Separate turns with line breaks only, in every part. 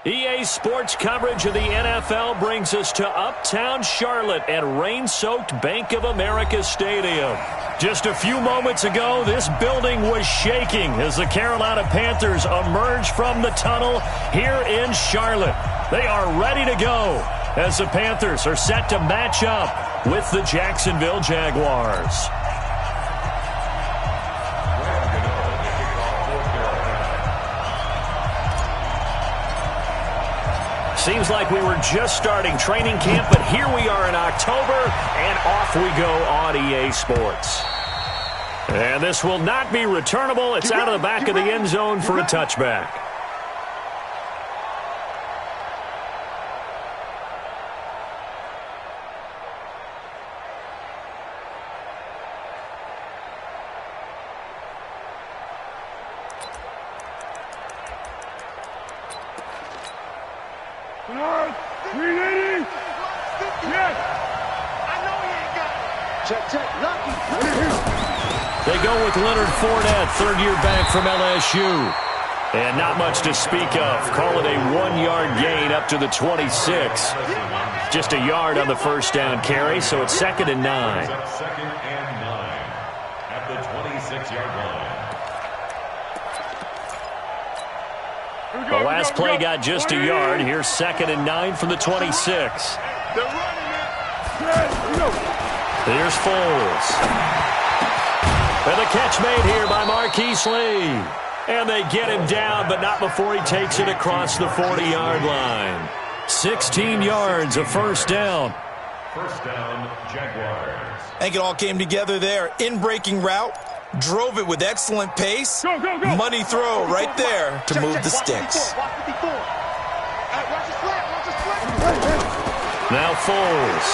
EA Sports coverage of the NFL brings us to Uptown Charlotte at rain-soaked Bank of America Stadium. Just a few moments ago, this building was shaking as the Carolina Panthers emerged from the tunnel here in Charlotte. They are ready to go as the Panthers are set to match up with the Jacksonville Jaguars. Seems like we were just starting training camp, but here we are in October, and off we go on EA Sports. And this will not be returnable. It's out of the back of the end zone for a touchback. They go with Leonard Fournette, third-year back from LSU. And not much to speak of. Call it a 1-yard gain up to the 26. Just a yard on the first down carry, so it's 2nd and 9.
2nd and 9 at the 26-yard line.
The last play got just a yard. Here's 2nd and 9 from the 26. Here's Foles. And the catch made here by Marquise Lee. And they get him down, but not before he takes it across the 40-yard line. 16 yards, a first down.
First down, Jaguars.
I think it all came together there. In-breaking route, drove it with excellent pace.
Go.
Money throw right there to move the sticks.
Now Foles.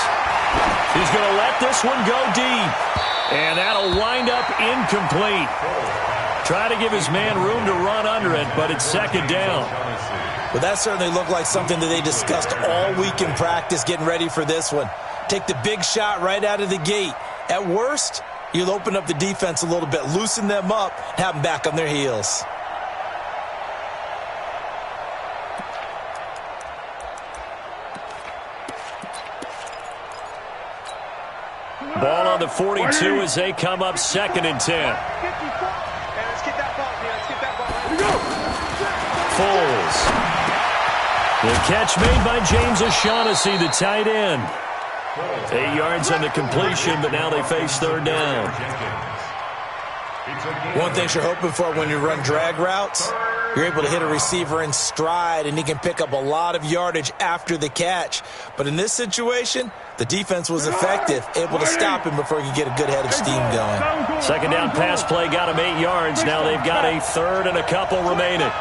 He's going to let this one go deep. And that'll wind up incomplete. Try to give his man room to run under it, but it's 2nd down.
Well, that certainly looked like something that they discussed all week in practice getting ready for this one. Take the big shot right out of the gate. At worst, you'll open up the defense a little bit, loosen them up, have them back on their heels.
Ball on the 42 as they come up 2nd and 10. Foles. The catch made by James O'Shaughnessy, the tight end. 8 yards on the completion, but now they face 3rd down.
One thing you're hoping for when you run drag routes, you're able to hit a receiver in stride, and he can pick up a lot of yardage after the catch. But in this situation, the defense was effective, able to stop him before he could get a good head of steam going.
2nd down pass play got him 8 yards. Now they've got a 3rd and a couple remaining.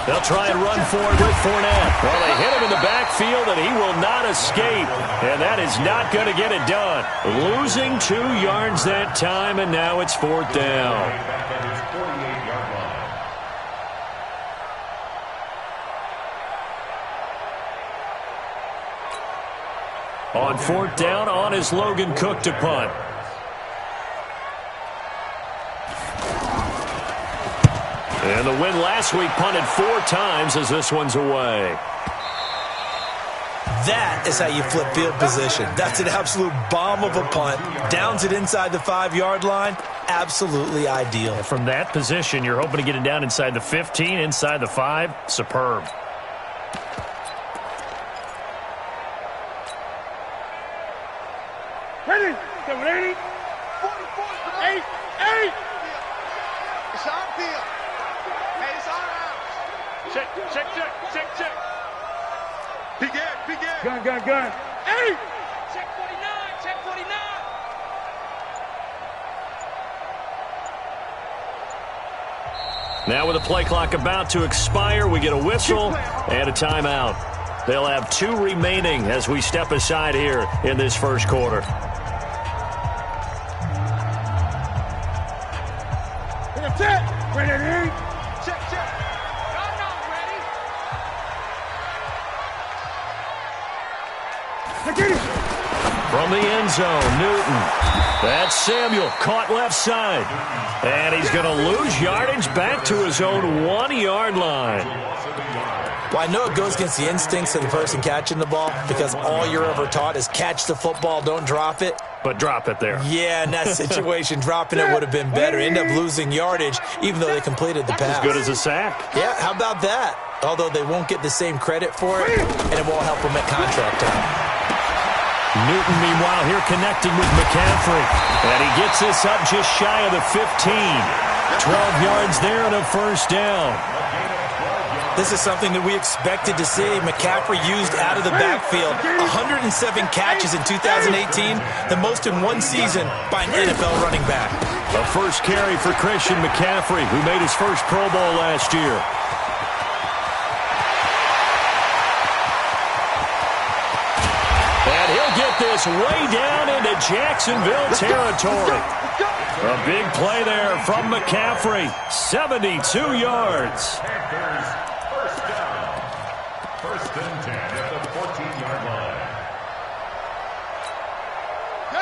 They'll try and run for it with Fournette. Well, they hit him in the backfield, and he will not escape. And that is not going to get it done. Losing 2 yards that time, and now it's 4th down. On 4th down, on is Logan Cook to punt. And the win last week punted 4 times as this one's away.
That is how you flip field position. That's an absolute bomb of a punt. Downs it inside the 5-yard line. Absolutely ideal.
From that position, you're hoping to get it down inside the 15, inside the 5. Superb.
Ready? 780. 44. 8.
It's on field. Hey, it's on out.
Check. Begin. Gun. 8.
Check 49.
Now with the play clock about to expire, we get a whistle and a timeout. They'll have 2 remaining as we step aside here in this first quarter.
Ready.
Check. I'm not ready.
Get it.
From the end zone, Newton. That's Samuel, caught left side. And he's going to lose yardage back to his own 1-yard line.
Well, I know it goes against the instincts of the person catching the ball because all you're ever taught is catch the football, don't drop it.
But drop it there.
Yeah, in that situation, dropping it would have been better. End up losing yardage, even though they completed the pass.
As good as a sack.
Yeah, how about that? Although they won't get the same credit for it, and it won't help them at contract time.
Newton, meanwhile, here connecting with McCaffrey. And he gets this up just shy of the 15. 12 yards there and a first down.
This is something that we expected to see. McCaffrey used out of the backfield. 107 catches in 2018, the most in one season by an NFL running back.
A first carry for Christian McCaffrey, who made his first Pro Bowl last year. And he'll get this way down into Jacksonville territory. A big play there from McCaffrey. 72 yards.
First and 10 at the 14-yard line.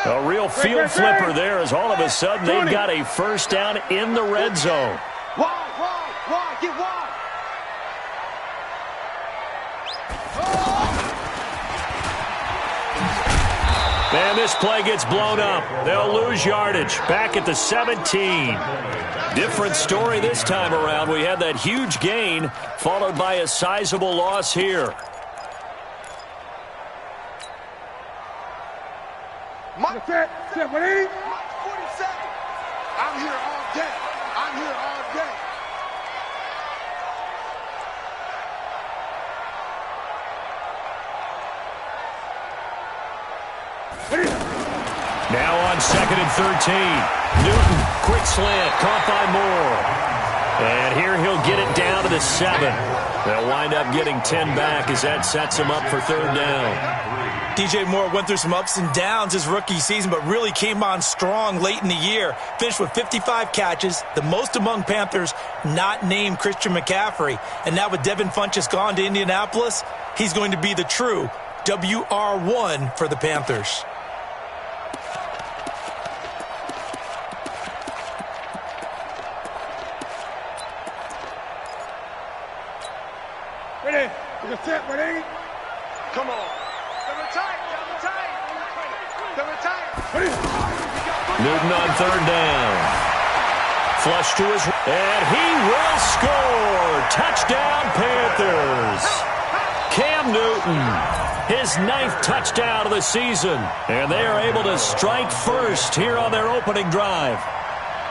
A real field flipper there as all of a sudden they've got a first down in the red zone.
Wide, get wide.
And this play gets blown up. They'll lose yardage. Back at the 17. Different story this time around. We had that huge gain followed by a sizable loss here.
Mike, set, 180. Mike, 47. I'm here all day. I'm here all day.
Now on 2nd and 13. Newton, quick slant, caught by Moore. And here he'll get it down to the 7. They'll wind up getting 10 back as that sets him up for third down.
DJ Moore went through some ups and downs his rookie season, but really came on strong late in the year. Finished with 55 catches, the most among Panthers not named Christian McCaffrey. And now with Devin Funchess gone to Indianapolis, he's going to be the true WR1 for the Panthers.
Ready? It's a set, 180.
Come on. Double tight.
Newton on third down. Flush to his... And he will score! Touchdown, Panthers! Cam Newton, his 9th touchdown of the season. And they are able to strike first here on their opening drive.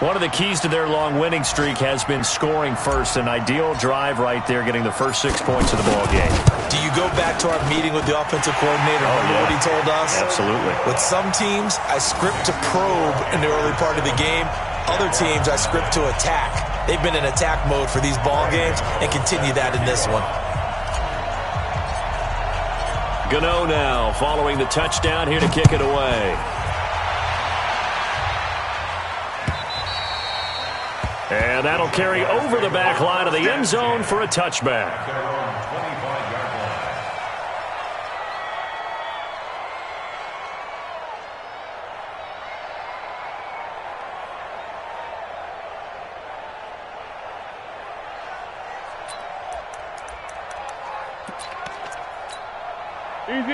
One of the keys to their long winning streak has been scoring first. An ideal drive right there, getting the first 6 points of the ball game.
Do you go back to our meeting with the offensive coordinator? Remember what he told us?
Absolutely.
With some teams, I script to probe in the early part of the game. Other teams, I script to attack. They've been in attack mode for these ball games and continue that in this one.
Gano now following the touchdown here to kick it away. And that'll carry over the back line of the end zone for a touchback.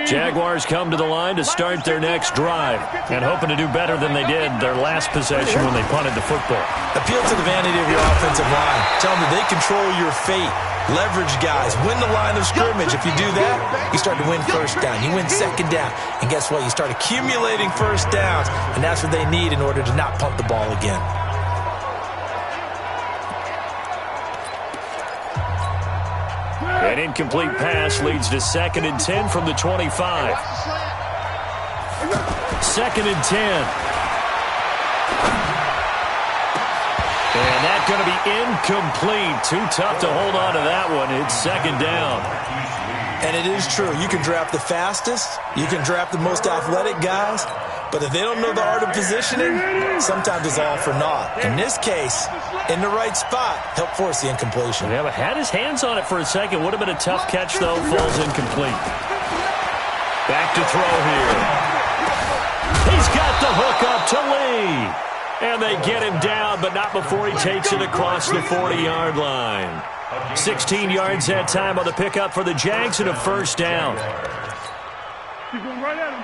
Jaguars come to the line to start their next drive and hoping to do better than they did their last possession when they punted the football.
Appeal to the vanity of your offensive line. Tell them that they control your fate. Leverage guys. Win the line of scrimmage. If you do that, you start to win first down. You win second down. And guess what? You start accumulating first downs. And that's what they need in order to not punt the ball again.
An incomplete pass leads to 2nd and 10 from the 25. 2nd and 10. And that's going to be incomplete. Too tough to hold on to that one. It's 2nd down.
And it is true. You can draft the fastest. You can draft the most athletic guys. But if they don't know the art of positioning, sometimes it's all for naught. In this case, in the right spot, help force the incompletion.
Yeah, but had his hands on it for a second. Would have been a tough catch, though. Falls incomplete. Back to throw here. He's got the a hook up to Lee. And they get him down, but not before he takes it across the 40-yard line. 16 yards that time on the pickup for the Jags and a first down.
Keep going right at him.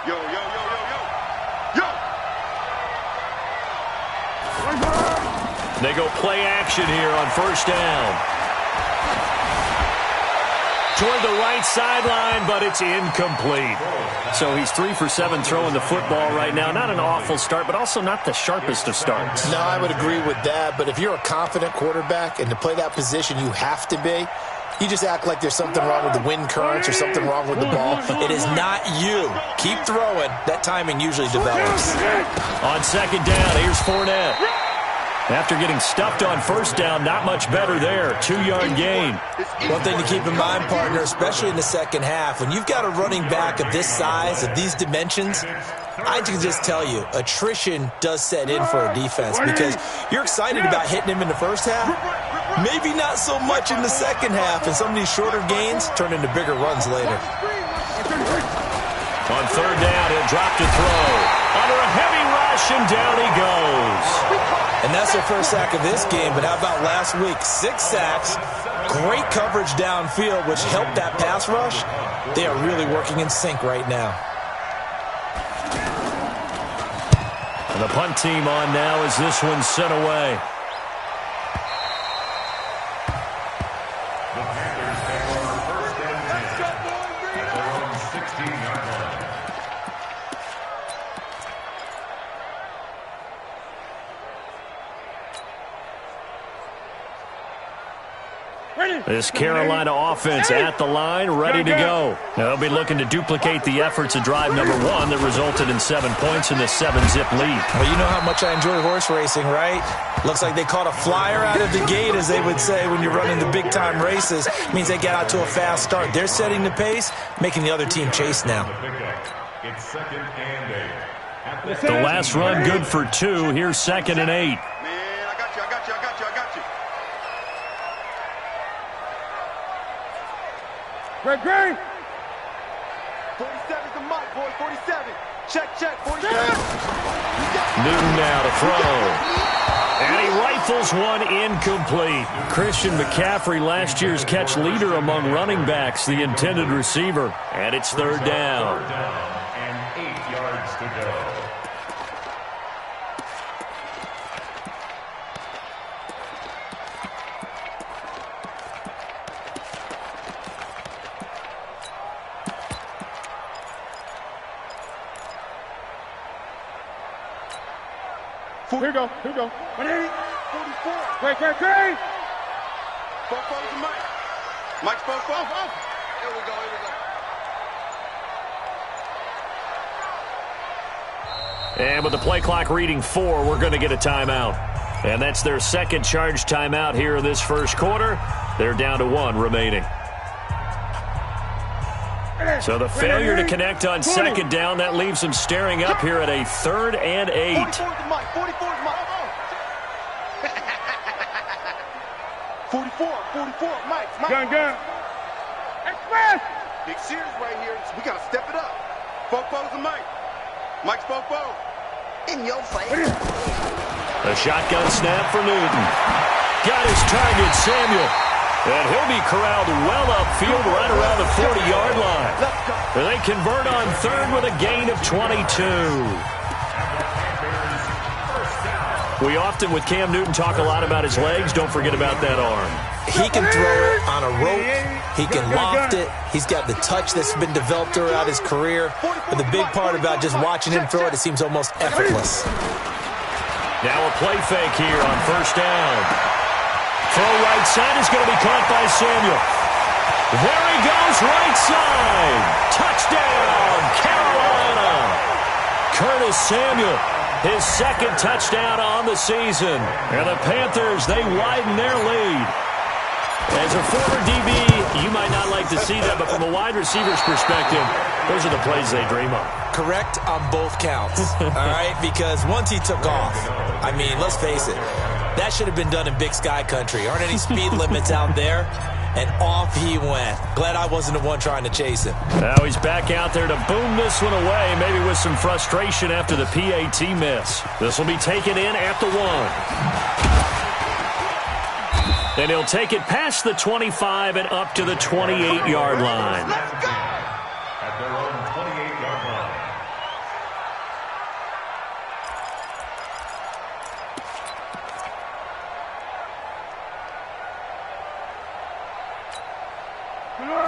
Yo, yo, yo, yo, yo. Yo!
They go play action here on first down. Toward the right sideline, but it's incomplete. So he's 3 for 7 throwing the football right now. Not an awful start, but also not the sharpest of starts.
No, I would agree with that. But if you're a confident quarterback and to play that position, you have to be. You just act like there's something wrong with the wind currents or something wrong with the ball. It is not you. Keep throwing. That timing usually develops.
On second down, here's Fournette. After getting stuffed on first down, not much better there. 2-yard gain.
One thing to keep in mind, partner, especially in the second half, when you've got a running back of this size, of these dimensions, I can just tell you, attrition does set in for a defense because you're excited about hitting him in the first half. Maybe not so much in the second half, and some of these shorter gains turn into bigger runs later.
On third down, he'll drop to throw. Under a heavy rush, and down he goes.
And that's their first sack of this game, but how about last week? 6 sacks, great coverage downfield, which helped that pass rush. They are really working in sync right now.
And the punt team on now as this one's sent away. This Carolina offense at the line, ready to go. They'll be looking to duplicate the efforts of drive number 1 that resulted in 7 points in the 7-zip lead.
Well, you know how much I enjoy horse racing, right? Looks like they caught a flyer out of the gate, as they would say when you're running the big-time races. It means they get out to a fast start. They're setting the pace, making the other team chase now.
It's second and 8.
The last run good for 2. Here's second and 8.
Great.
47's the mic, boy. 47. Check, 47.
Newton now to throw. And he rifles one incomplete. Christian McCaffrey, last year's catch leader among running backs, the intended receiver. And it's third down.
And 8 yards to go.
Here we go. 180. 44. Great.
Fofo's the mic. Mike's Fofo. Here we go.
And with the play clock reading 4, we're going to get a timeout. And that's their second charge timeout here in this first quarter. They're down to 1 remaining. So the failure to connect on second down, that leaves them staring up here at a third and 8.
44's the mic. 44's Mike. 44, Mike.
Gun. Express.
Big series right here. We got to step it up. Fofo's the mic. Mike's Fofo. In your face.
A shotgun snap for Newton. Got his target, Samuel. And he'll be corralled well upfield right around the 40-yard line. And they convert on third with a gain of 22. We often, with Cam Newton, talk a lot about his legs. Don't forget about that arm.
He can throw it on a rope. He can loft it. He's got the touch that's been developed throughout his career. But the big part about just watching him throw it seems almost effortless.
Now a play fake here on first down. Throw right side is going to be caught by Samuel. There he goes, right side. Touchdown, Carolina. Curtis Samuel, his second touchdown on the season. And the Panthers, they widen their lead. As a former DB, you might not like to see that, but from a wide receiver's perspective, those are the plays they dream of.
Correct on both counts, all right? Because once he took off, I mean, let's face it, that should have been done in Big Sky country. Aren't any speed limits out there? and off he went. Glad I wasn't the one trying to chase him.
Now he's back out there to boom this one away, maybe with some frustration after the PAT miss. This will be taken in at the 1. And he'll take it past the 25 and up to the 28-yard line.
Let's go! At their own 28-yard line.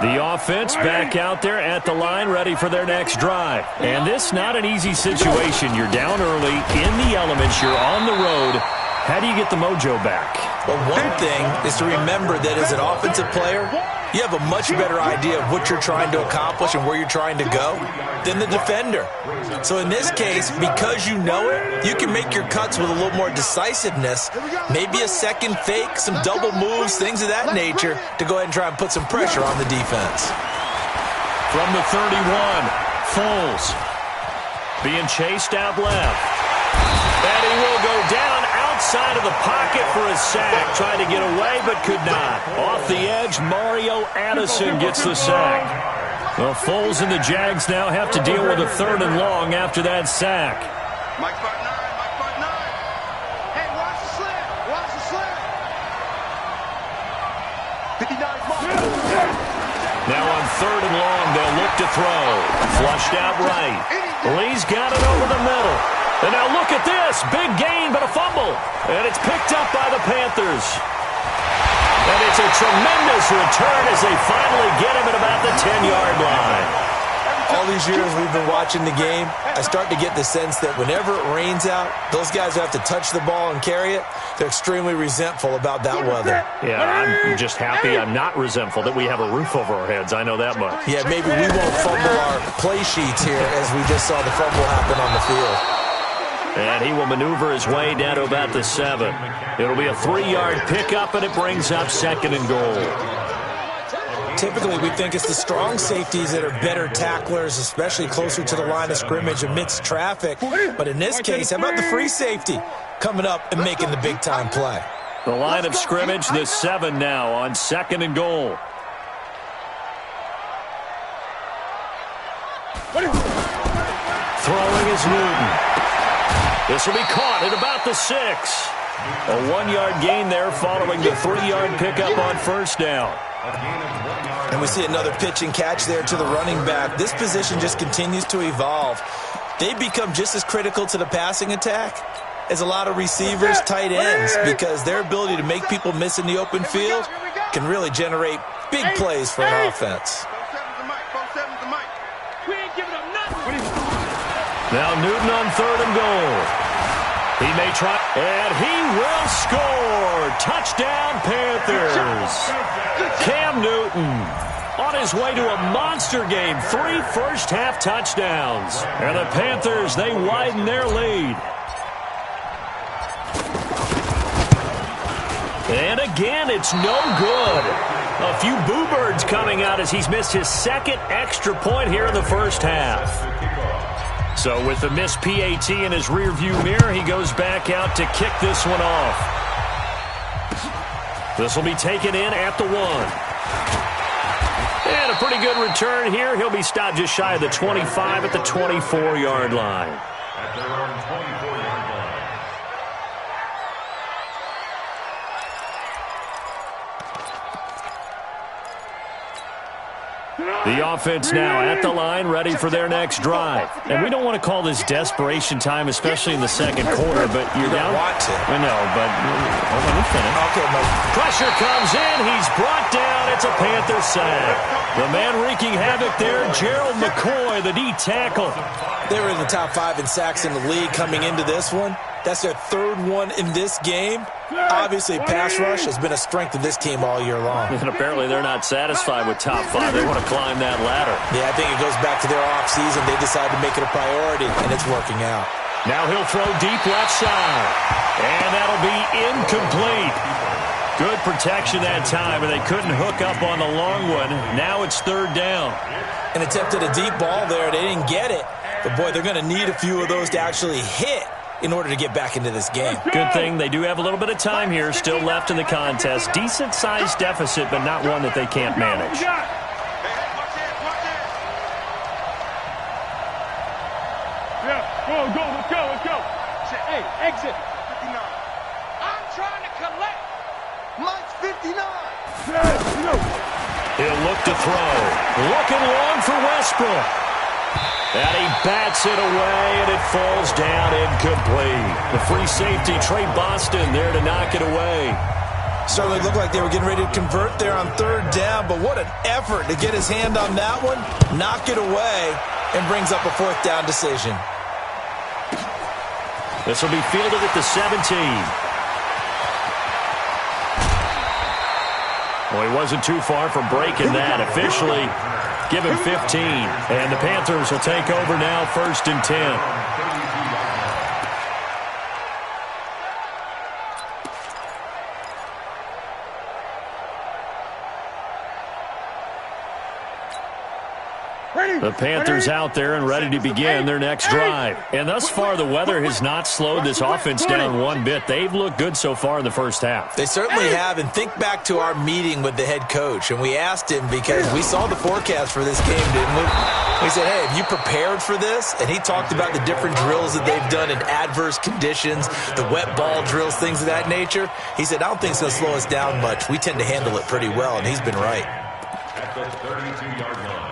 The offense back out there at the line, ready for their next drive. And this not an easy situation. You're down early, in the elements, you're on the road. How do you get the mojo back?
Well, one thing is to remember that as an offensive player, you have a much better idea of what you're trying to accomplish and where you're trying to go than the defender. So in this case, because you know it, you can make your cuts with a little more decisiveness, maybe a second fake, some double moves, things of that nature, to go ahead and try and put some pressure on the defense.
From the 31, Foles being chased out left. And he will go down outside of the pocket for a sack. Tried to get away, but could not. Off the edge, Mario Addison gets the sack. Well, Foles and the Jags now have to deal with a 3rd and long after that sack.
Mike Butt 9, Mike Butt 9. Hey, watch the slant. Watch the slant. 59
Now on 3rd and long, they'll look to throw. Flushed out right. Lee's got it over the middle. And now look at this. Big gain, but a fumble. And it's picked up by the Panthers. And it's a tremendous return as they finally get him at about the 10-yard line.
All these years we've been watching the game, I start to get the sense that whenever it rains out, those guys who have to touch the ball and carry it, they're extremely resentful about that weather.
Yeah, I'm just happy I'm not resentful that we have a roof over our heads. I know that much.
Yeah, maybe we won't fumble our play sheets here as we just saw the fumble happen on the field.
And he will maneuver his way down to about the 7. It'll be a 3-yard pickup, and it brings up 2nd and goal.
Typically, we think it's the strong safeties that are better tacklers, especially closer to the line of scrimmage amidst traffic. But in this case, how about the free safety coming up and making the big-time play?
The line of scrimmage, the 7 now on 2nd and goal. Throwing is Newton. This will be caught at about the 6. A 1-yard gain there following the 3-yard pickup on 1st down.
And we see another pitch and catch there to the running back. This position just continues to evolve. They become just as critical to the passing attack as a lot of receivers, tight ends, because their ability to make people miss in the open field can really generate big plays for an offense.
Now Newton on 3rd and goal. He may try, and he will score. Touchdown, Panthers. Cam Newton on his way to a monster game. 3 first-half touchdowns. And the Panthers, they widen their lead. And again, it's no good. A few boo birds coming out as he's missed his 2nd extra point here in the first half. So with the missed PAT in his rearview mirror, he goes back out to kick this one off. This will be taken in at the 1. And a pretty good return here. He'll be stopped just shy of the 25 at the 24-yard line.
At their own 24-yard line.
The offense now at the line, ready for their next drive. And we don't want to call this desperation time, especially in the 2nd quarter, but you're down.
Want to.
I know, but hold on, let me finish.
Okay, Mike.
Pressure comes in. He's brought down. It's a Panther sack. The man wreaking havoc there, Gerald McCoy, the D tackle.
They were in the top 5 in sacks in the league coming into this one. That's their 3rd one in this game. Obviously, pass rush has been a strength of this team all year long.
And apparently they're not satisfied with top 5. They want to climb that ladder.
Yeah, I think it goes back to their offseason. They decided to make it a priority, and it's working out.
Now he'll throw deep left side. And that'll be incomplete. Good protection that time, and they couldn't hook up on the long one. Now it's 3rd down.
And attempted a deep ball there. They didn't get it. But, boy, they're going to need a few of those to actually hit in order to get back into this game.
Good thing they do have a little bit of time here still left in the contest. Decent-sized deficit, but not one that they can't manage.
Go, let's go.
Hey, exit. 59. I'm trying to collect. Mike's 59.
He'll look to throw. Looking long for Westbrook. And he bats it away, and it falls down incomplete. The free safety, Trey Boston, there to knock it away.
Certainly looked like they were getting ready to convert there on third down, but what an effort to get his hand on that one, knock it away, and brings up a fourth down decision.
This will be fielded at the 17. Well, he wasn't too far from breaking that. Officially, give him 15. And the Panthers will take over now, 1st and 10. The Panthers out there and ready to begin their next drive. And thus far, the weather has not slowed this offense down one bit. They've looked good so far in the first half.
They certainly have. And think back to our meeting with the head coach. And we asked him, because we saw the forecast for this game, didn't we? We said, hey, have you prepared for this? And he talked about the different drills that they've done in adverse conditions, the wet ball drills, things of that nature. He said, I don't think it's going to slow us down much. We tend to handle it pretty well, and he's been right.
At the 32-yard line.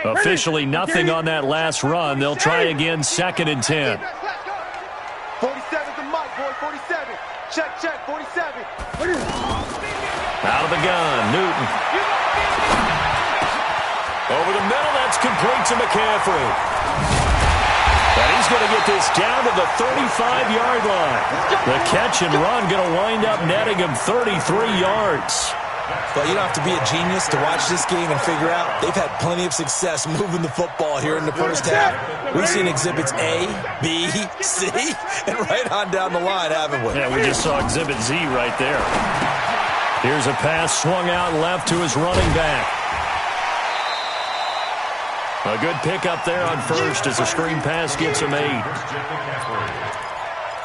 Officially nothing on that last run. They'll try again, 2nd and 10.
47 to Mike, boy, 47. Check, 47.
Out of the gun, Newton. Over the middle, that's complete to McCaffrey. And he's going to get this down to the 35-yard line. The catch and run going to wind up netting him 33 yards.
Well, you don't have to be a genius to watch this game and figure out they've had plenty of success moving the football here in the first half. We've seen exhibits A, B, C, and right on down the line, haven't we?
Yeah, we just saw exhibit Z right there. Here's a pass swung out left to his running back. A good pickup there on first as the screen pass gets him 8.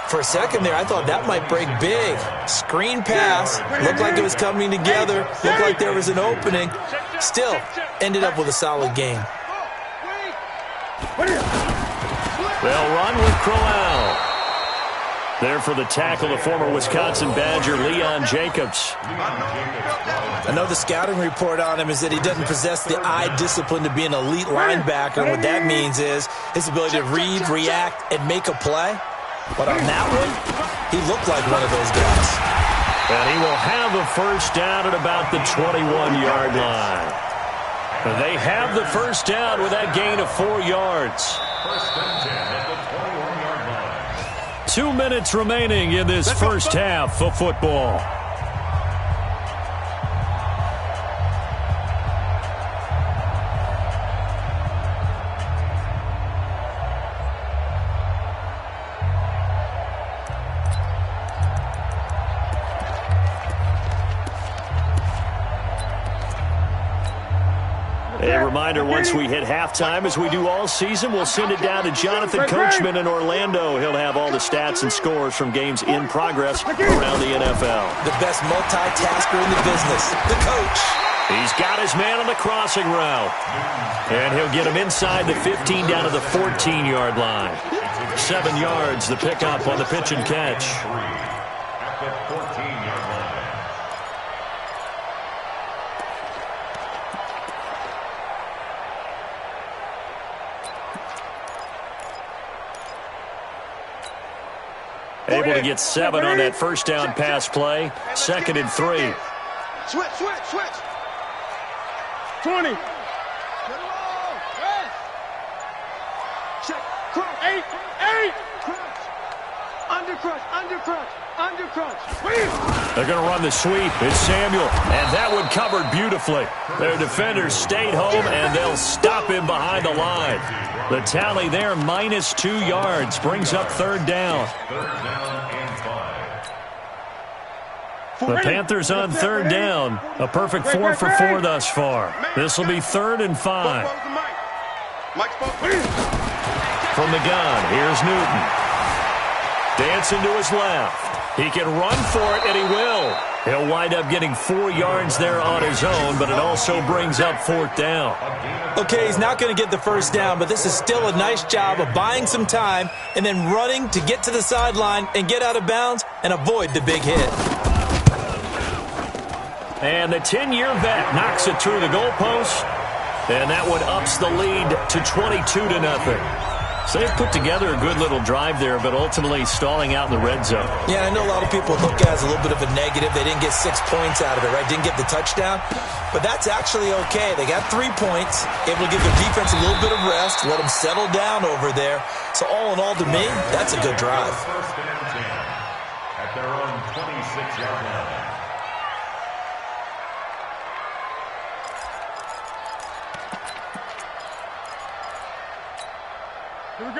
For a second there, I thought that might break big. Screen pass. Looked like it was coming together. Looked like there was an opening. Still, ended up with a solid game.
They'll run with Crowell. There for the tackle, the former Wisconsin Badger, Leon Jacobs.
I know the scouting report on him is that he doesn't possess the eye discipline to be an elite linebacker. And what that means is his ability to read, react, and make a play. But on that one, he looked like one of those guys.
And he will have a first down at about the 21-yard line. They have the first down with that gain of 4 yards.
1st and 10 at the 21-yard line.
2 minutes remaining in this first half of football. A reminder, once we hit halftime, as we do all season, we'll send it down to Jonathan Coachman in Orlando. He'll have all the stats and scores from games in progress around the NFL.
The best multitasker in the business, the coach.
He's got his man on the crossing route. And he'll get him inside the 15 down to the 14-yard line. 7 yards, the pickup on the pitch and catch.
At the 14-yard line.
Able to get 7 on that first down pass play. 2nd and 3.
Switch.
20.
Check. Crunch.
8.
Crunch. Under crunch.
They're going to run the sweep. It's Samuel. And that one covered beautifully. Their defenders stayed home, and they'll stop him behind the line. The tally there, minus 2 yards, brings up 3rd down.
3rd down and 5.
The Panthers on third down. A perfect 4 for 4 thus far. This will be 3rd and 5. From the gun, here's Newton. Dancing to his left. He can run for it, and he will. He'll wind up getting 4 yards there on his own, but it also brings up 4th down.
Okay, he's not going to get the first down, but this is still a nice job of buying some time and then running to get to the sideline and get out of bounds and avoid the big hit.
And the 10-year vet knocks it through the goalpost, and that one ups the lead to 22-0. So they've put together a good little drive there, but ultimately stalling out in the red zone.
Yeah, I know a lot of people look at it as a little bit of a negative. They didn't get 6 points out of it, right? Didn't get the touchdown. But that's actually okay. They got 3 points, able to give their defense a little bit of rest, let them settle down over there. So all in all, to me, that's a good drive.
First and 10 at their own 26-yard line.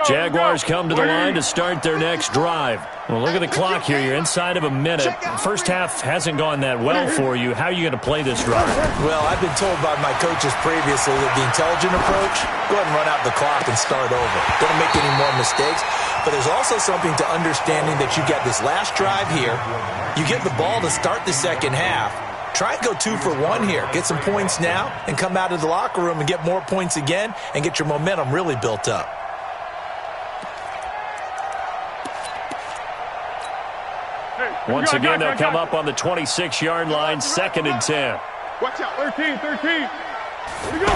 Jaguars come to the line to start their next drive. Well, look at the clock here. You're inside of a minute. First half hasn't gone that well for you. How are you going to play this drive?
Well, I've been told by my coaches previously that the intelligent approach, go ahead and run out the clock and start over. Don't make any more mistakes. But there's also something to understanding that you got this last drive here. You get the ball to start the second half. Try and go 2 for 1 here. Get some points now and come out of the locker room and get more points again and get your momentum really built up.
Once again, they'll come up on the 26-yard line, 2nd and 10.
Watch out, 13. Here we go.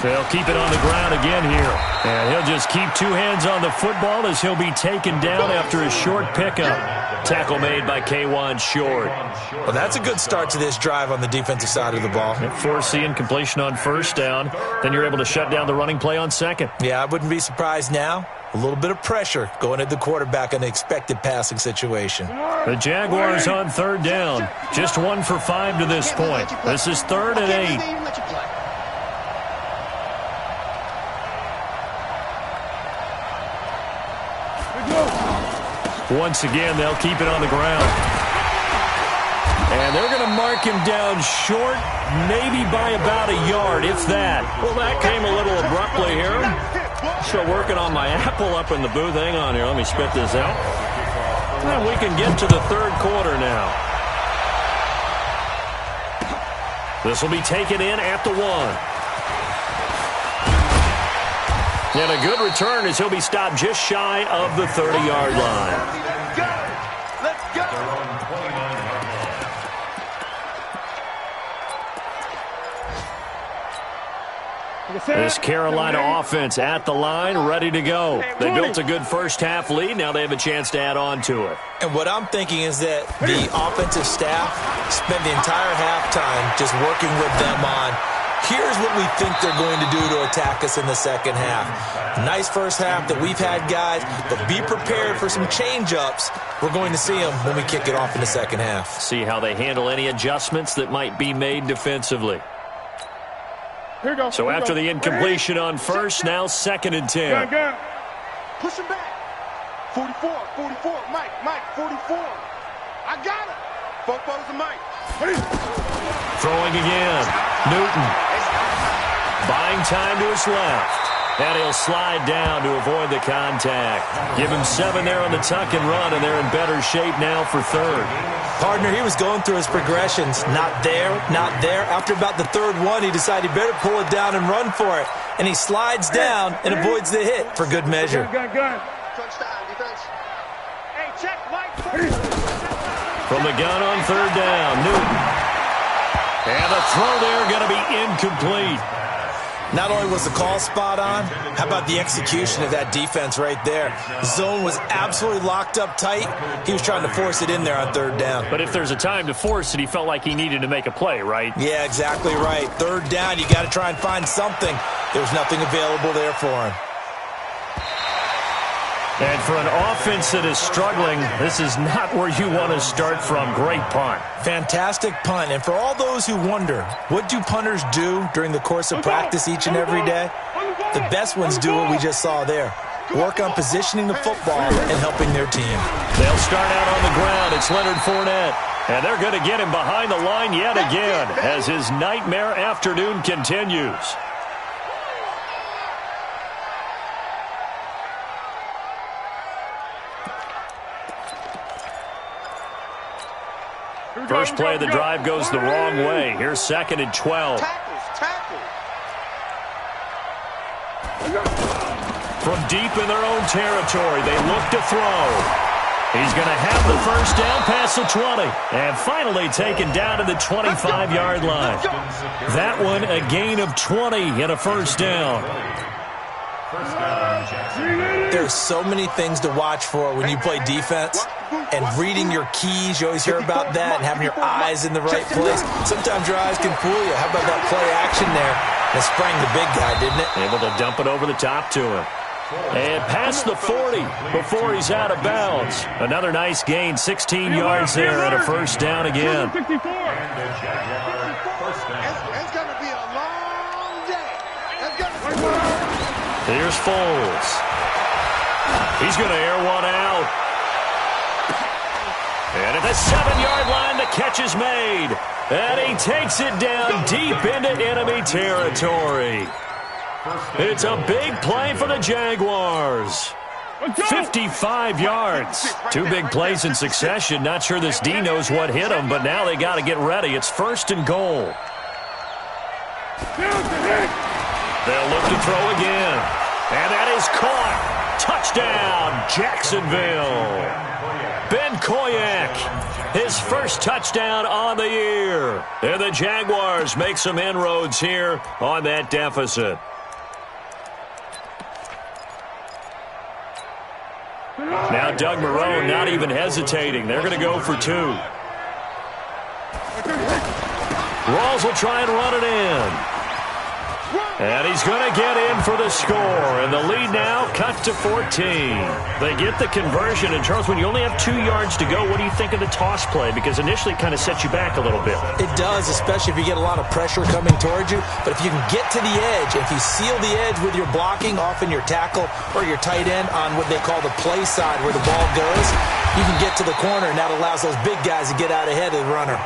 They'll keep it on the ground again here. And he'll just keep 2 hands on the football as he'll be taken down after a short pickup. Tackle made by K1 Short.
Well, that's a good start to this drive on the defensive side of the ball.
Forcing completion on first down. Then you're able to shut down the running play on second.
Yeah, I wouldn't be surprised now. A little bit of pressure going at the quarterback in an expected passing situation.
The Jaguars on third down. Just 1 for 5 to this point. This is 3rd and 8. Once again, they'll keep it on the ground. And they're going to mark him down short, maybe by about a yard, if that.
Well, that came a little abruptly here. Still working on my apple up in the booth. Hang on here. Let me spit this out. Well, we can get to the 3rd quarter now.
This will be taken in at the 1. And a good return as he'll be stopped just shy of the 30-yard line.
Let's go.
This Carolina offense at the line, ready to go. They built a good first half lead. Now they have a chance to add on to it.
And what I'm thinking is that the offensive staff spent the entire halftime just working with them on, here's what we think they're going to do to attack us in the second half. Nice first half that we've had, guys, but be prepared for some change-ups. We're going to see them when we kick it off in the second half.
See how they handle any adjustments that might be made defensively.
Here we go.
So after the incompletion on first, now 2nd and 10.
Push him back. 44, Mike, 44. I got it. Football's the Mike.
Throwing again. Newton. Buying time to his left. And he'll slide down to avoid the contact. Give him 7 there on the tuck and run, and they're in better shape now for 3rd.
Partner, he was going through his progressions. Not there, not there. After about the 3rd one, he decided he better pull it down and run for it. And he slides down and avoids the hit for good measure.
Gun.
Touchdown, defense. Hey, check, Mike.
From the gun on 3rd down, Newton. And the throw there going to be incomplete.
Not only was the call spot on, how about the execution of that defense right there? The zone was absolutely locked up tight. He was trying to force it in there on 3rd down.
But if there's a time to force it, he felt like he needed to make a play, right?
Yeah, exactly right. 3rd down, you got to try and find something. There's nothing available there for him.
And for an offense that is struggling, this is not where you want to start from. Great punt.
Fantastic punt. And for all those who wonder, what do punters do during the course of practice each and every day? The best ones do what we just saw there. Work on positioning the football and helping their team.
They'll start out on the ground. It's Leonard Fournette. And they're going to get him behind the line yet again as his nightmare afternoon continues. First play of the drive goes the wrong way. Here's 2nd and 12. From deep in their own territory, they look to throw. He's going to have the first down past the 20. And finally taken down to the 25-yard line. That one a gain of 20 and a first down.
There's so many things to watch for when you play defense. And reading your keys, you always hear about that, and having your eyes in the right place. Sometimes your eyes can fool you. How about that play action there? That sprang the big guy, didn't it?
Able to dump it over the top to him. And past the 40 before he's out of bounds. Another nice gain, 16 yards there and a first down again.
It's going to be a long day.
Here's Foles. He's going to air one out. And at the 7-yard line, the catch is made. And he takes it down deep into enemy territory. It's a big play for the Jaguars. 55 yards. 2 big plays in succession. Not sure this D knows what hit him, but now they got to get ready. It's 1st and goal. They'll look to throw again. And that is caught. Touchdown, Jacksonville. Ben Koyak, his first touchdown on the year. And the Jaguars make some inroads here on that deficit. Now Doug Marrone not even hesitating. They're going to go for 2. Rawls will try and run it in. And he's going to get in for the score. And the lead now cut to 14. They get the conversion. And, Charles, when you only have 2 yards to go, what do you think of the toss play? Because initially it kind of sets you back a little bit.
It does, especially if you get a lot of pressure coming towards you. But if you can get to the edge, if you seal the edge with your blocking, often your tackle or your tight end on what they call the play side where the ball goes, you can get to the corner, and that allows those big guys to get out ahead of the runner.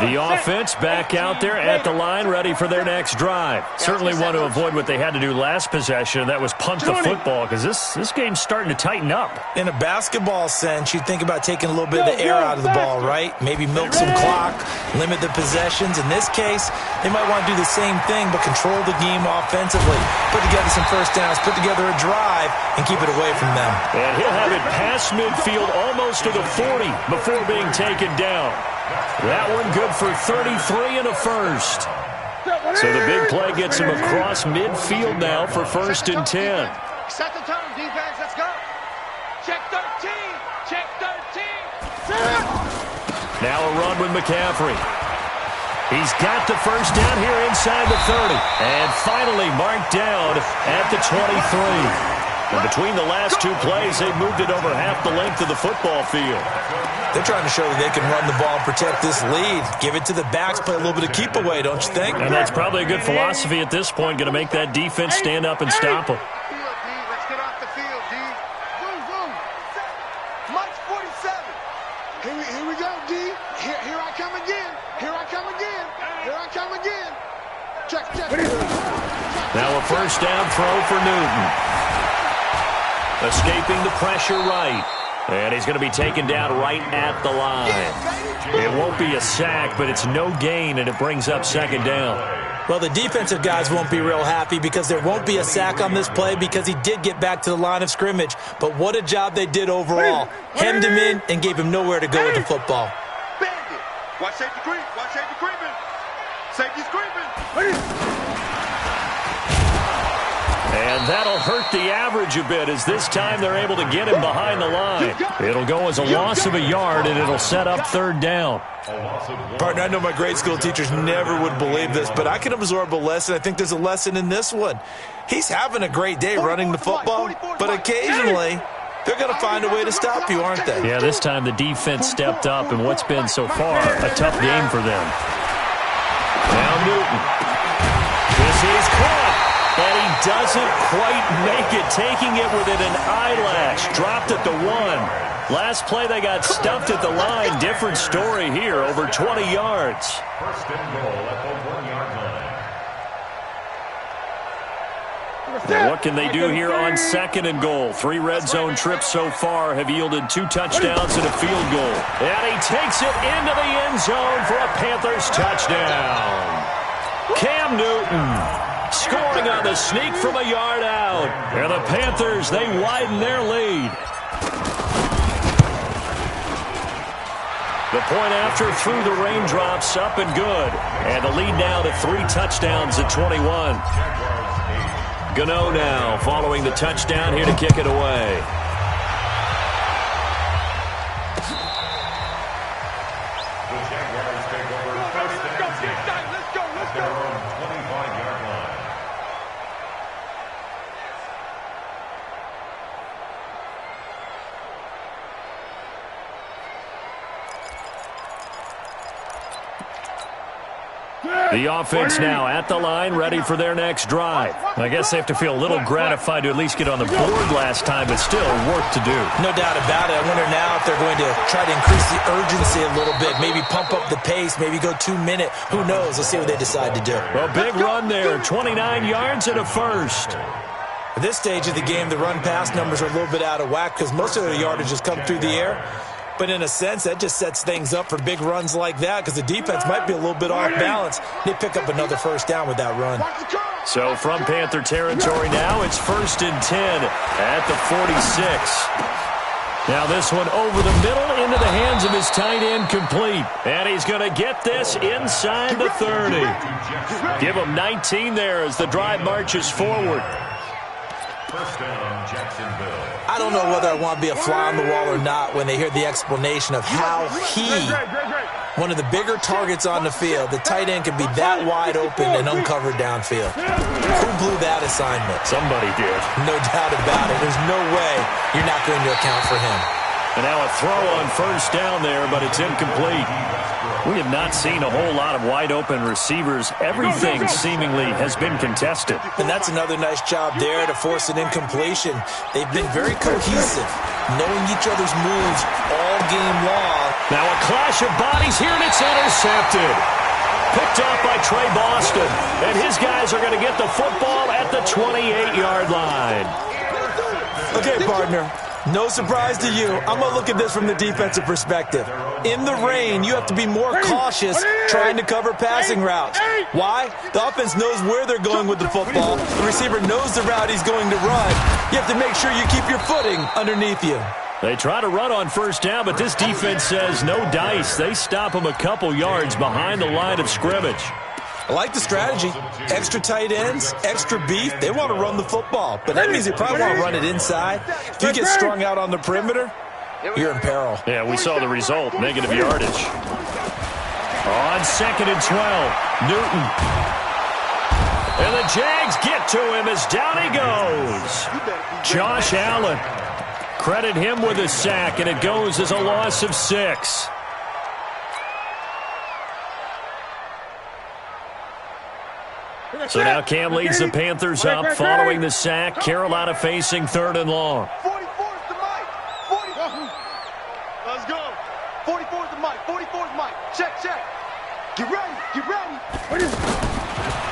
The offense back out there at the line, ready for their next drive. Certainly want to avoid what they had to do last possession, that was punt the football, because this game's starting to tighten up.
In a basketball sense, you think about taking a little bit of the air out of the ball, right? Maybe milk some clock, limit the possessions. In this case, they might want to do the same thing, but control the game offensively. Put together some first downs, put together a drive, and keep it away from them.
And he'll have it past midfield almost to the 40 before being taken down. That one good for 33 and a first. So the big play gets him across midfield now for 1st and 10.
Set the tone, defense. Let's go. Check 13. Check 13.
Now a run with McCaffrey. He's got the first down here inside the 30. And finally marked down at the 23. And between the last 2 plays, they've moved it over half the length of the football field.
They're trying to show that they can run the ball and protect this lead. Give it to the backs, play a little bit of keep away, don't you think?
And that's probably a good philosophy at this point, going to make that defense stand up and stop them.
Let's get off the field, D. Zoom, zoom. Mike's 47. Here we go, D. Here I come again. Here I come again. Here I come again. Check.
Now a first down throw for Newton. Escaping the pressure right. And he's going to be taken down right at the line. It won't be a sack, but it's no gain, and it brings up 2nd down.
Well, the defensive guys won't be real happy because there won't be a sack on this play because he did get back to the line of scrimmage. But what a job they did overall. Hemmed him in and gave him nowhere to go with the football.
Bandit. Watch safety creep. Watch safety creeping. Safety's creeping.
And that'll hurt the average a bit as this time they're able to get him behind the line. It'll go as a loss of a yard, and it'll set up 3rd down.
Partner, I know my grade school teachers never would believe this, but I can absorb a lesson. I think there's a lesson in this one. He's having a great day running the football, but occasionally they're going to find a way to stop you, aren't they?
Yeah, this time the defense stepped up in what's been so far a tough game for them. Now Newton. This is caught. And he doesn't quite make it, taking it within an eyelash. Dropped at the 1. Last play, they got stuffed at the line. Different story here, over 20 yards.
First and goal at the 1-yard line.
Now what can they do here on 2nd and goal? 3 red zone trips so far have yielded 2 touchdowns and a field goal. And he takes it into the end zone for a Panthers touchdown. Cam Newton scoring on the sneak from a yard out. And the Panthers, they widen their lead. The point after through the raindrops, up and good. And the lead now to 3 touchdowns at 21. Gano now following the touchdown here to kick it away.
The Jaguars take over first and 10.
Let's go.
At their own 25-yard line.
The offense now at the line, ready for their next drive. I guess they have to feel a little gratified to at least get on the board last time, but still work to do.
No doubt about it. I wonder now if they're going to try to increase the urgency a little bit, maybe pump up the pace, maybe go 2-minute. Who knows? Let's see what they decide to do.
A big run there, 29 yards and a first.
At this stage of the game, the run-pass numbers are a little bit out of whack because most of their yardage has come through the air. But in a sense, that just sets things up for big runs like that because the defense might be a little bit off balance. They pick up another first down with that run.
So from Panther territory now, it's 1st and 10 at the 46. Now this one over the middle into the hands of his tight end, complete. And he's going to get this inside the 30. Give him 19 there as the drive marches forward.
First down, Jacksonville.
I don't know whether I want to be a fly on the wall or not when they hear the explanation of how one of the bigger targets on the field, the tight end, can be that wide open and uncovered downfield. Who blew that assignment?
Somebody did.
No doubt about it. There's no way you're not going to account for him.
And now a throw on first down there, but it's incomplete. We have not seen a whole lot of wide-open receivers. Everything seemingly has been contested.
And that's another nice job there to force an incompletion. They've been very cohesive, knowing each other's moves all game long.
Now a clash of bodies here, and it's intercepted. Picked off by Trey Boston. And his guys are going to get the football at the 28-yard line.
Okay, partner. No surprise to you. I'm going to look at this from the defensive perspective. In the rain, you have to be more cautious trying to cover passing routes. Why? The offense knows where they're going with the football. The receiver knows the route he's going to run. You have to make sure you keep your footing underneath you.
They try to run on first down, but this defense says no dice. They stop him a couple yards behind the line of scrimmage.
I like the strategy. Extra tight ends, extra beef. They want to run the football, but that means they probably want to run it inside. If you get strung out on the perimeter, you're in peril.
Yeah, we saw the result, negative yardage. On 2nd and 12, Newton. And the Jags get to him as down he goes. Josh Allen. Credit him with a sack, and it goes as a loss of 6. So now Cam leads the Panthers up following the sack. Carolina facing 3rd and long.
44 is the mic. 40. Let's go. 44 is the mic. 44 is Mike. Check. Get ready.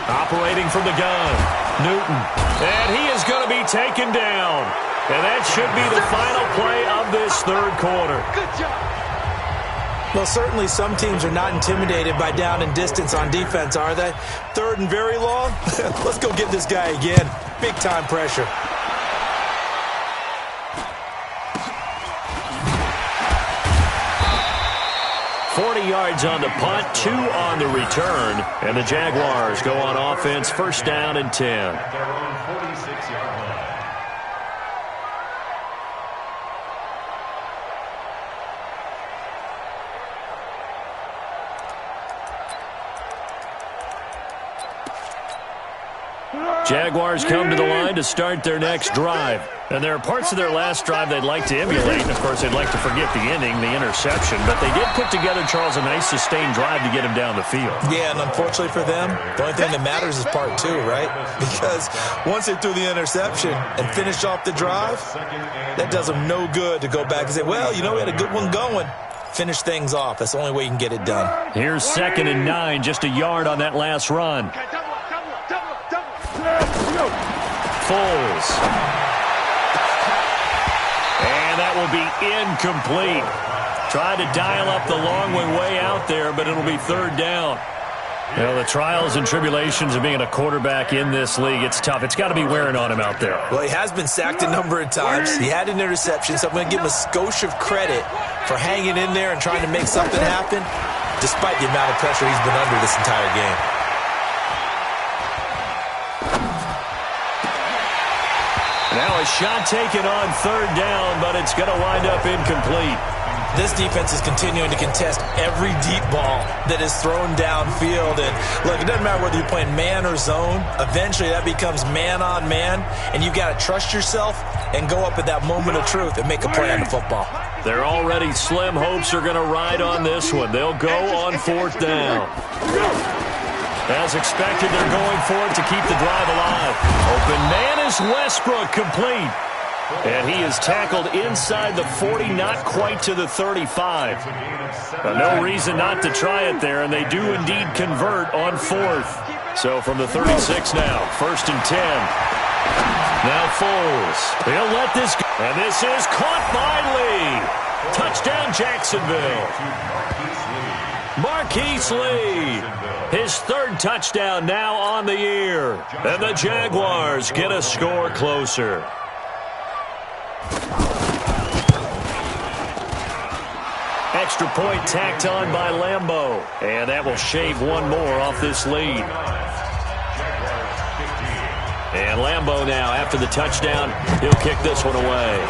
Operating from the gun, Newton. And he is going to be taken down. And that should be the final play of this 3rd quarter.
Good job.
Well, certainly some teams are not intimidated by down and distance on defense, are they? 3rd and very long? Let's go get this guy again. Big-time pressure.
Yards on the punt, 2 on the return, and the Jaguars go on offense, 1st down and 10.
At their own 46-yard line.
Jaguars come to the line to start their next drive. And there are parts of their last drive they'd like to emulate. And, of course, they'd like to forget the ending, the interception. But they did put together, Charles, a nice sustained drive to get him down the field.
Yeah, and unfortunately for them, the only thing that matters is part two, right? Because once they threw the interception and finished off the drive, that does them no good to go back and say, well, you know, we had a good one going. Finish things off. That's the only way you can get it done.
Here's 2nd and 9, just a yard on that last run. Foles. And that will be incomplete. Tried to dial up the long way out there, but it'll be 3rd down. You know, the trials and tribulations of being a quarterback in this league, it's tough. It's got to be wearing on him out there.
Well, he has been sacked a number of times. He had an interception, so I'm going to give him a skosh of credit for hanging in there and trying to make something happen, despite the amount of pressure he's been under this entire game.
Now a shot taken on 3rd down, but it's going to wind up incomplete.
This defense is continuing to contest every deep ball that is thrown downfield. And, look, it doesn't matter whether you're playing man or zone. Eventually, that becomes man-on-man, and you've got to trust yourself and go up at that moment of truth and make a play on the football.
Their already slim hopes are going to ride on this one. They'll go on 4th down. As expected, they're going for it to keep the drive alive. Open man is Westbrook, complete. And he is tackled inside the 40, not quite to the 35. No reason not to try it there, and they do indeed convert on 4th. So from the 36 now, 1st and 10. Now Foles. He'll let this go. And this is caught by Lee. Touchdown, Jacksonville. Marquise Lee. His 3rd touchdown now on the year. And the Jaguars get a score closer. Extra point tacked on by Lambeau. And that will shave one more off this lead. And Lambeau now, after the touchdown, he'll kick this one away.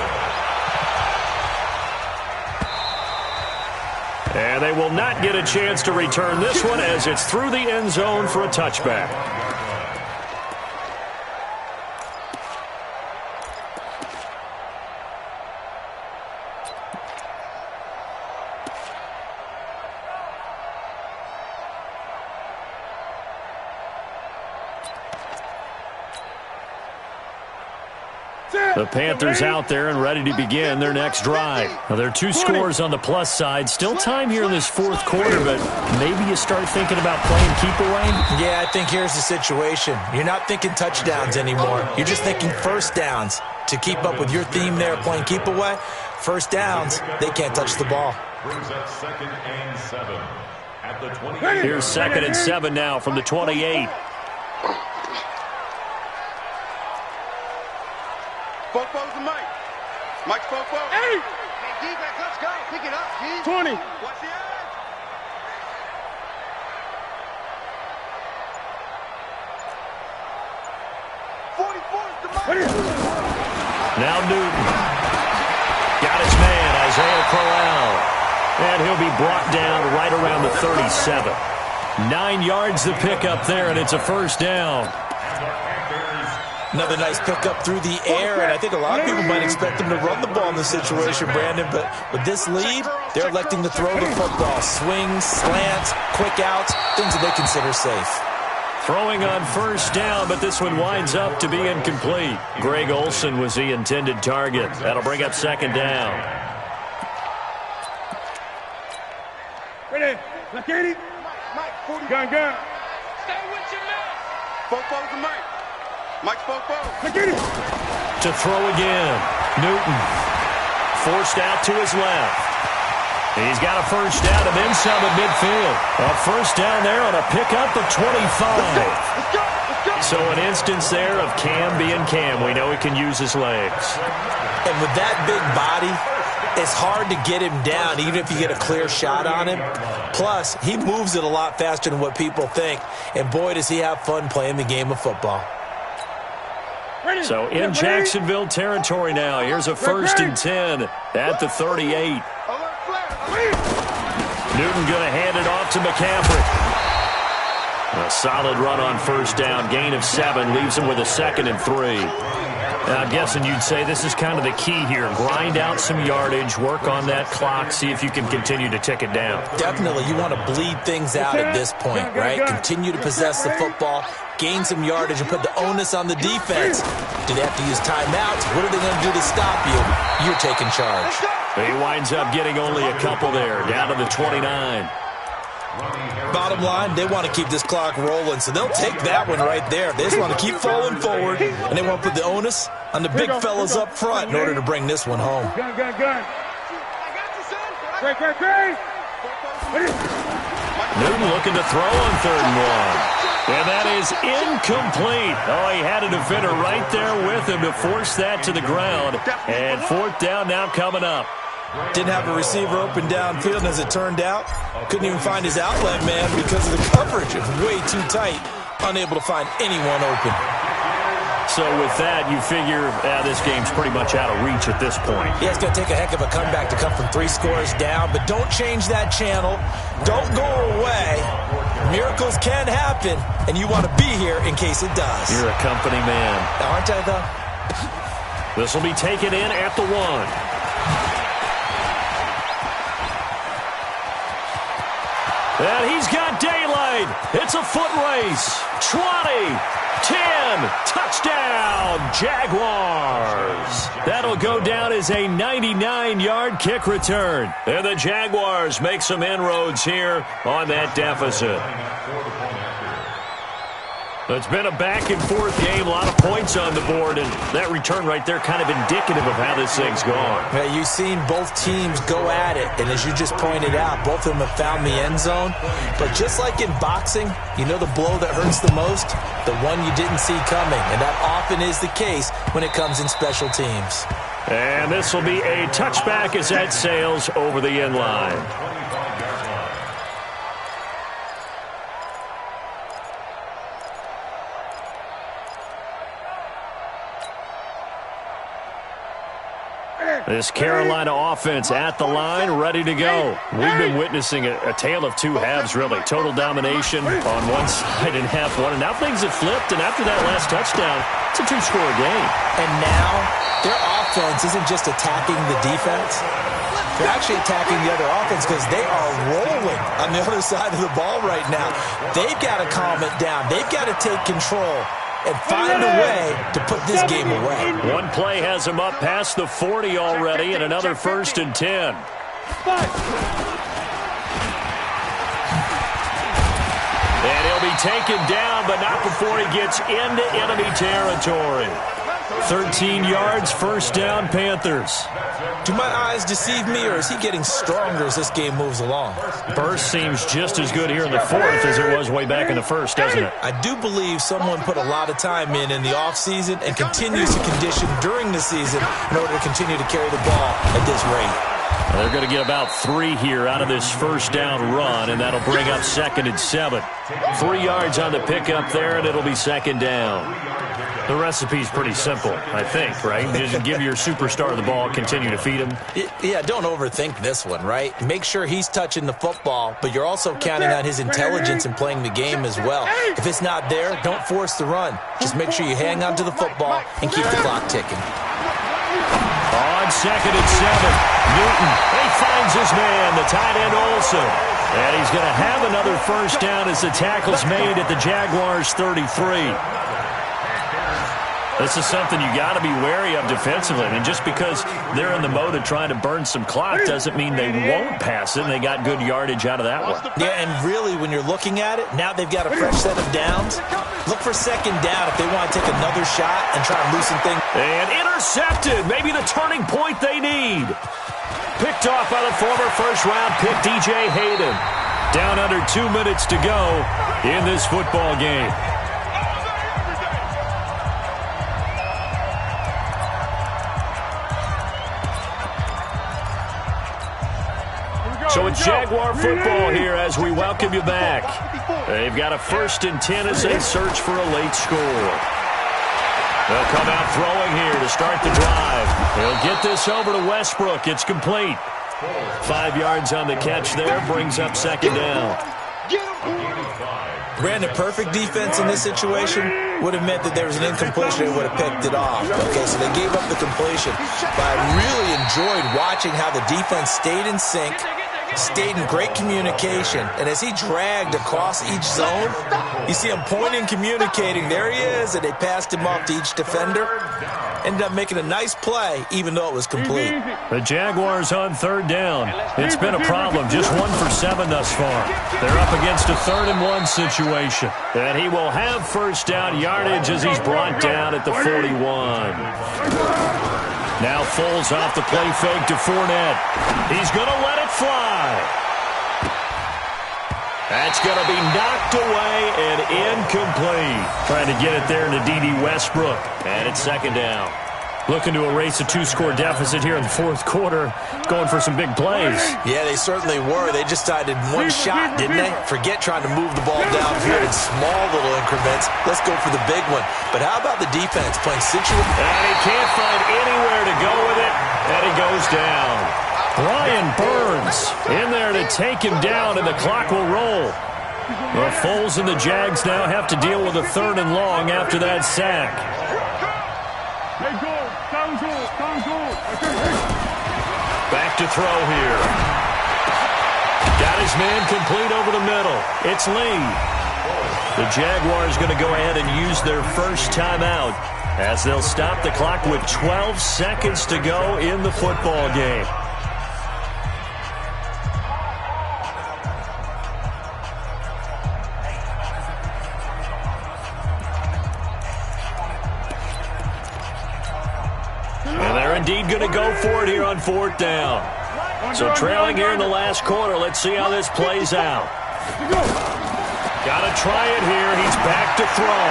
And they will not get a chance to return this one as it's through the end zone for a touchback. The Panthers out there and ready to begin their next drive. Now, there are 2 scores on the plus side. Still time here in this 4th quarter, but maybe you start thinking about playing keep away?
Yeah, I think here's the situation. You're not thinking touchdowns anymore. You're just thinking 1st downs. To keep up with your theme there, playing keep away, 1st downs, they can't touch the ball.
Here's 2nd and 7 now from the 28.
Fofo's the Mike. Mike's Fofo.
Hey!
Hey, D-back, let's go. Pick it up, D.
20.
Watch the edge.
Now Newton. Got his man, Isaiah Crowell. And he'll be brought down right around the 37. 9 yards to pick up there, and it's a 1st down.
Another nice pickup through the air, and I think a lot of people might expect them to run the ball in this situation, Brandon, but with this lead, they're electing to throw the football. Swings, slants, quick outs, things that they consider safe.
Throwing on 1st down, but this one winds up to be incomplete. Greg Olsen was the intended target. That'll bring up 2nd down.
Ready? Look at it.
Mike, 40.
Gun.
Stay with your man. Fofo's the Mike. Mike's Fofo.
Look at it.
To throw again. Newton. Forced out to his left. He's got a 1st down and then some at midfield. A 1st down there on a pickup of 25.
Let's go.
So an instance there of Cam being Cam. We know he can use his legs.
And with that big body, it's hard to get him down, even if you get a clear shot on him. Plus, he moves it a lot faster than what people think. And boy, does he have fun playing the game of football.
So in Jacksonville territory now. Here's a 1st and 10 at the 38. Newton going to hand it off to McCaffrey. A solid run on first down. Gain of 7 leaves him with a 2nd and 3. Now, I'm guessing you'd say this is kind of the key here. Grind out some yardage, work on that clock, see if you can continue to tick it down.
Definitely. You want to bleed things out at this point, right? Continue to possess the football, gain some yardage, and put the onus on the defense. Do they have to use timeouts? What are they going to do to stop you? You're taking charge.
He winds up getting only a couple there, down to the 29.
Bottom line, they want to keep this clock rolling, so they'll take that one right there. They just want to keep falling forward, and they want to put the onus on the big fellas up front in order to bring this one home.
Gun. Great.
Newton looking to throw on 3rd and 1. And that is incomplete. Oh, he had a defender right there with him to force that to the ground. And 4th down now coming up.
Didn't have a receiver open downfield, and as it turned out, couldn't even find his outlet man because of the coverage. It was way too tight, unable to find anyone open.
So with that, you figure this game's pretty much out of reach at this point.
Yeah, it's going to take a heck of a comeback to come from 3 scores down, but don't change that channel. Don't go away. Miracles can happen, and you want to be here in case it does.
You're a company man.
Aren't I, though?
This will be taken in at the 1. And he's got daylight. It's a foot race. 20, 10, touchdown, Jaguars. That'll go down as a 99-yard kick return. And the Jaguars make some inroads here on that deficit. It's been a back-and-forth game, a lot of points on the board, and that return right there kind of indicative of how this thing's gone.
Yeah, you've seen both teams go at it, and as you just pointed out, both of them have found the end zone. But just like in boxing, you know the blow that hurts the most? The one you didn't see coming, and that often is the case when it comes in special teams.
And this will be a touchback as that sails over the end line. This Carolina offense at the line, ready to go. We've been witnessing a tale of 2 halves, really. Total domination on one side in half one, and now things have flipped, and after that last touchdown, it's a 2-score game.
And now their offense isn't just attacking the defense. They're actually attacking the other offense because they are rolling on the other side of the ball right now. They've got to calm it down. They've got to take control and find a way to put this game away.
One play has him up past the 40 already, and another 1st and 10. And he'll be taken down, but not before he gets into enemy territory. 13 yards, 1st down, Panthers.
Do my eyes deceive me, or is he getting stronger as this game moves along?
Burst seems just as good here in the 4th as it was way back in the 1st, doesn't it?
I do believe someone put a lot of time in the offseason and continues to condition during the season in order to continue to carry the ball at this rate.
They're going to get about 3 here out of this 1st down run, and that'll bring up 2nd and 7. 3 yards on the pickup there, and it'll be 2nd down. The recipe's pretty simple, I think, right? Just give your superstar the ball, continue to feed him.
Yeah, don't overthink this one, right? Make sure he's touching the football, but you're also counting on his intelligence in playing the game as well. If it's not there, don't force the run. Just make sure you hang on to the football and keep the clock ticking.
On 2nd and 7, Newton, he finds his man, the tight end Olsen. And he's going to have another 1st down as the tackle's made at the Jaguars' 33. This is something you got to be wary of defensively. I mean, just because they're in the mode of trying to burn some clock doesn't mean they won't pass it, and they got good yardage out of that one.
Yeah, and really, when you're looking at it, now they've got a fresh set of downs. Look for 2nd down if they want to take another shot and try to loosen things.
And intercepted, maybe the turning point they need. Picked off by the former 1st-round pick, DJ Hayden. Down under 2 minutes to go in this football game. So it's Jaguar football here as we welcome you back. They've got a 1st and 10 as they search for a late score. They'll come out throwing here to start the drive. They'll get this over to Westbrook. It's complete. 5 yards on the catch there, brings up 2nd down.
Brandon, perfect defense in this situation would have meant that there was an incompletion and would have picked it off. Okay, so they gave up the completion. But I really enjoyed watching how the defense stayed in sync, stayed in great communication, and as he dragged across each zone, you see him pointing, communicating. There he is, and they passed him off to each defender. Ended up making a nice play, even though it was complete.
The Jaguars on third down. It's been a problem, just 1 for 7 thus far. They're up against a 3rd and 1 situation. And he will have first down yardage as he's brought down at the 41. Now Foles off the play fake to Fournette. He's going to let it fly. That's going to be knocked away and incomplete. Trying to get it there to D.D. Westbrook. And it's 2nd down. Looking to erase a 2-score deficit here in the 4th quarter. Going for some big plays.
Yeah, they certainly were. They just decided one shot, didn't they? Forget trying to move the ball downfield in small little increments. Let's go for the big one. But how about the defense playing situational?
And he can't find anywhere to go with it. And he goes down. Brian Burns in there to take him down, and the clock will roll. The Foles and the Jags now have to deal with a 3rd and long after that sack. Back to throw here. Got his man complete over the middle. It's Lee. The Jaguars going to go ahead and use their first timeout as they'll stop the clock with 12 seconds to go in the football game. Indeed going to go for it here on 4th down. So trailing here in the last quarter. Let's see how this plays out. Got to try it here. He's back to throw.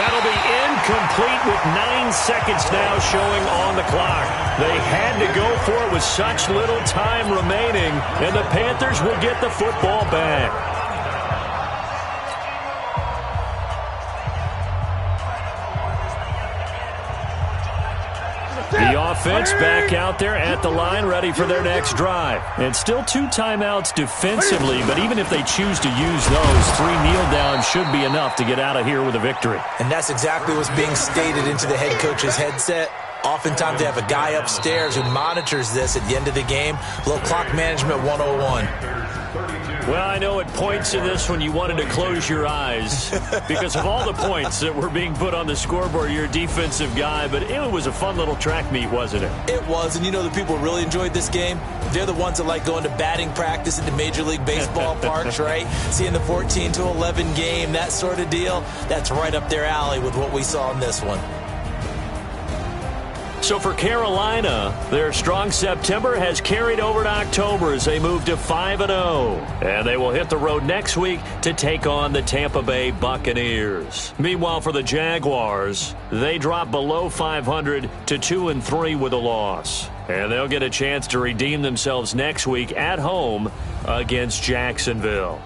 That'll be incomplete with 9 seconds now showing on the clock. They had to go for it with such little time remaining, and the Panthers will get the football back. The offense back out there at the line, ready for their next drive. And still 2 timeouts defensively, but even if they choose to use those, 3 kneel downs should be enough to get out of here with a victory.
And that's exactly what's being stated into the head coach's headset. Oftentimes they have a guy upstairs who monitors this at the end of the game. Little clock management 101.
Well, I know at points in this when you wanted to close your eyes because of all the points that were being put on the scoreboard. You're a defensive guy, but it was a fun little track meet, wasn't it?
It was, and you know the people who really enjoyed this game? They're the ones that like going to batting practice at the Major League Baseball parks, right? Seeing the 14-11 game, that sort of deal. That's right up their alley with what we saw in this one.
So for Carolina, their strong September has carried over to October as they move to 5-0. And they will hit the road next week to take on the Tampa Bay Buccaneers. Meanwhile, for the Jaguars, they drop below 500 to 2-3 with a loss. And they'll get a chance to redeem themselves next week at home against Jacksonville.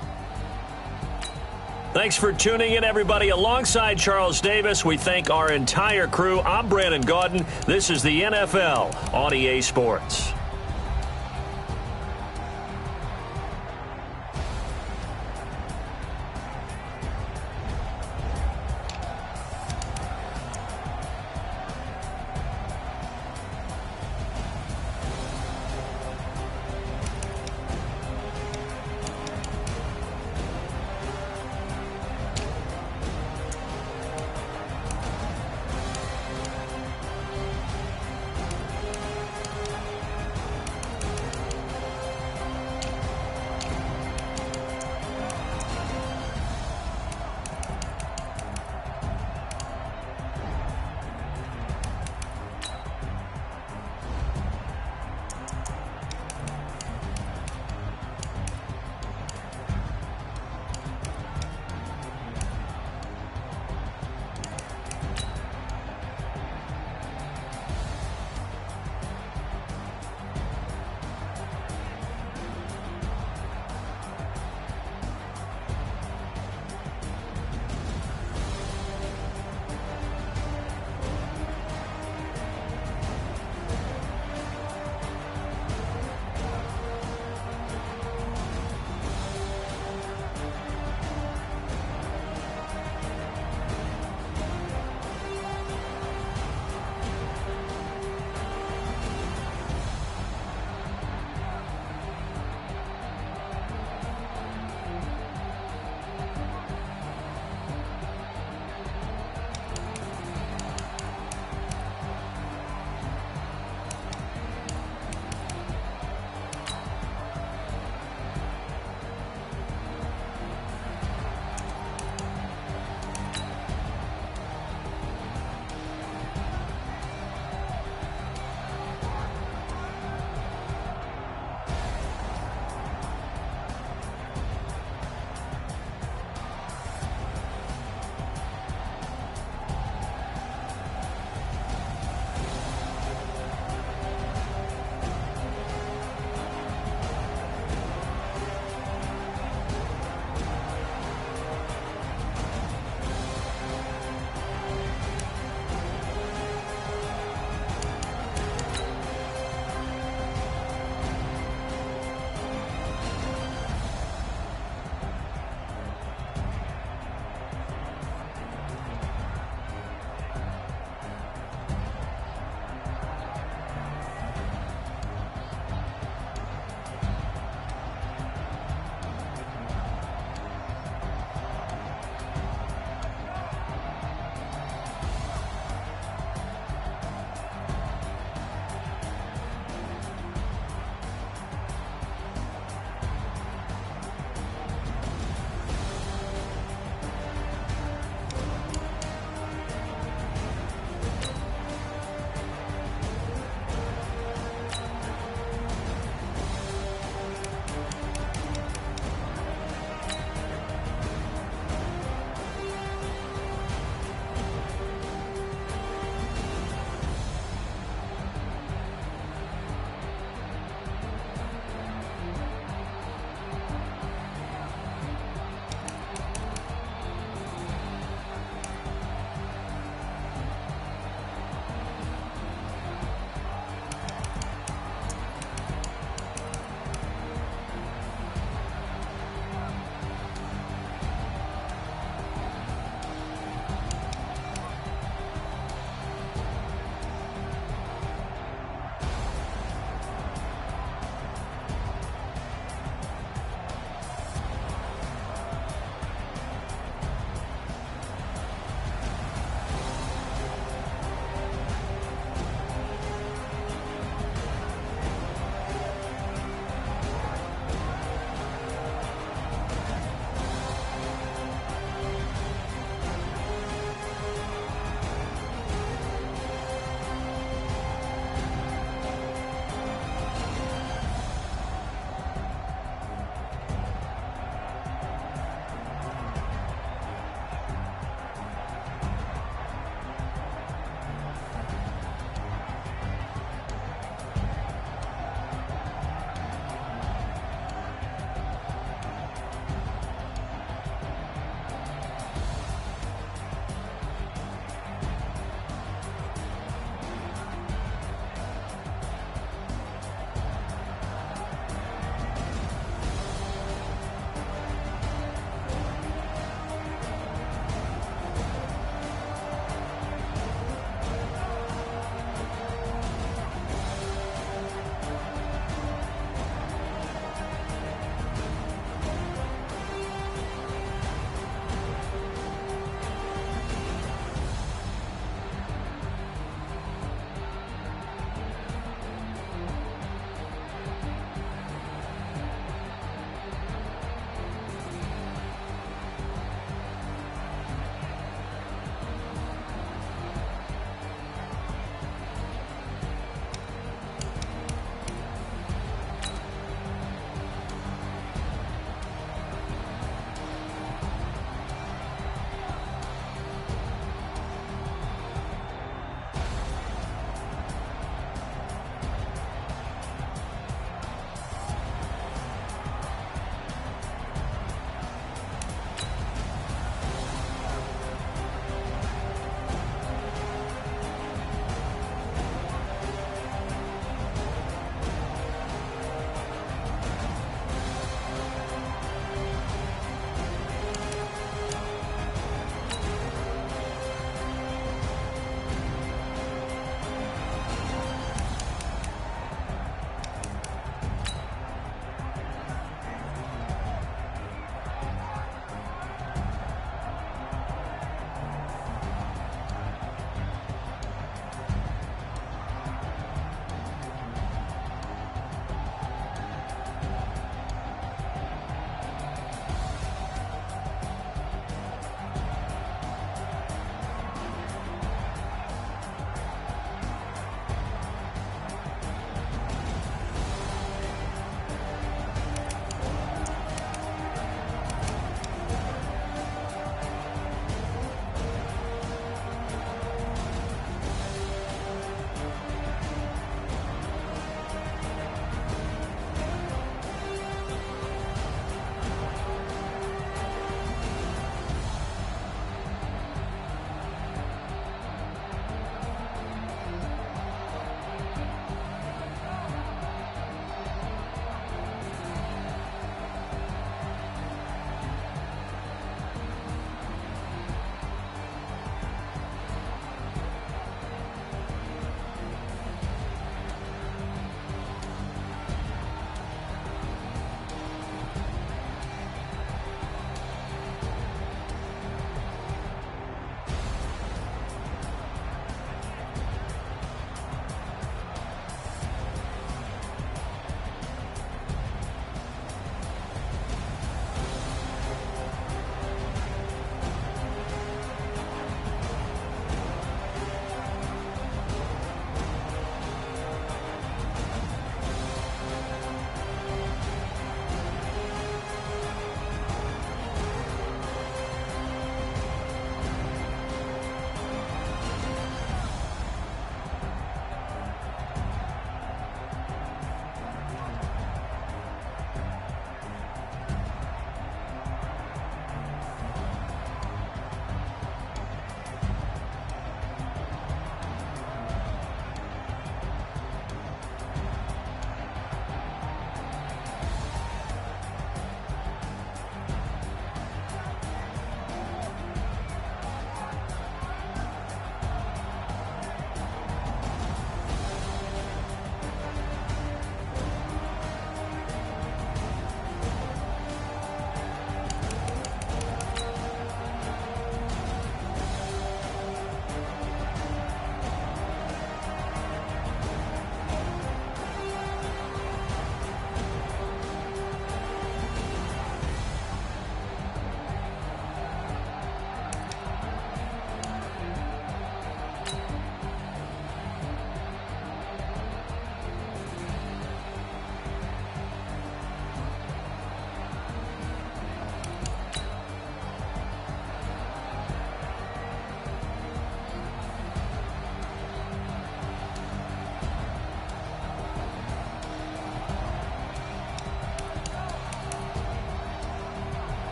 Thanks for tuning in, everybody. Alongside Charles Davis, we thank our entire crew. I'm Brandon Gaudin. This is the NFL on EA Sports.